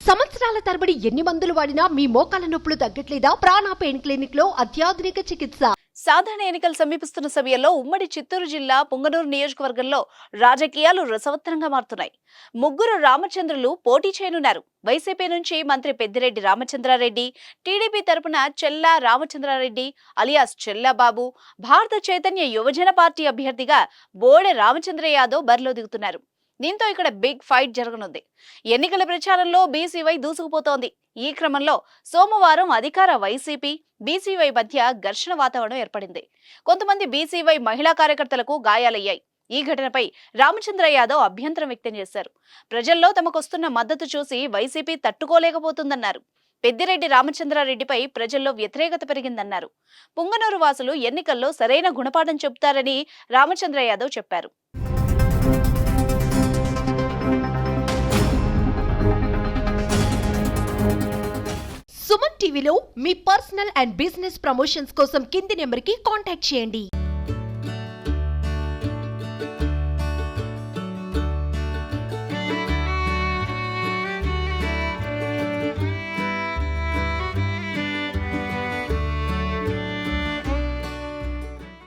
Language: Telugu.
సంవత్సరాల తరబడి ఎన్ని మందులు వాడినా మీ మోకాల నొప్పులు తగ్గట్లేదా? ప్రాణ పెయిన్ క్లినిక్ లో అత్యాధునిక చికిత్స. సాధారణ ఎన్నికలు సమీపిస్తున్న సమయంలో ఉమ్మడి చిత్తూరు జిల్లా పుంగనూరు నియోజకవర్గంలో రాజకీయాలు రసవత్తరంగా మారుతున్నాయి. ముగ్గురు రామచంద్రులు పోటీ చేయనున్నారు. వైసీపీ నుంచి మంత్రి పెద్దిరెడ్డి రామచంద్రారెడ్డి, టీడీపీ తరపున చెల్లా రామచంద్రారెడ్డి అలియాస్ చెల్లాబాబు, భారత చైతన్య యువజన పార్టీ అభ్యర్థిగా బోడె రామచంద్ర యాదవ్ బరిలో దిగుతున్నారు. దీంతో ఇక్కడ బిగ్ ఫైట్ జరగనుంది. ఎన్నికల ప్రచారంలో బీసీవై దూసుకుపోతోంది. ఈ క్రమంలో సోమవారం అధికార వైసీపీ బీసీవై మధ్య ఘర్షణ వాతావరణం ఏర్పడింది. కొంతమంది బీసీవై మహిళా కార్యకర్తలకు గాయాలయ్యాయి. ఈ ఘటనపై రామచంద్ర యాదవ్ అభ్యంతరం వ్యక్తం చేశారు. ప్రజల్లో తమకొస్తున్న మద్దతు చూసి వైసీపీ తట్టుకోలేకపోతుందన్నారు. పెద్దిరెడ్డి రామచంద్రారెడ్డిపై ప్రజల్లో వ్యతిరేకత పెరిగిందన్నారు. పుంగనూరు వాసులు ఎన్నికల్లో సరైన గుణపాఠం చెబుతారని రామచంద్ర యాదవ్ చెప్పారు. సుమన్ టీవీలో మీ పర్సనల్ అండ్ బిజినెస్ ప్రమోషన్స్ కోసం కింది నెంబర్కి కాంటాక్ట్ చేయండి.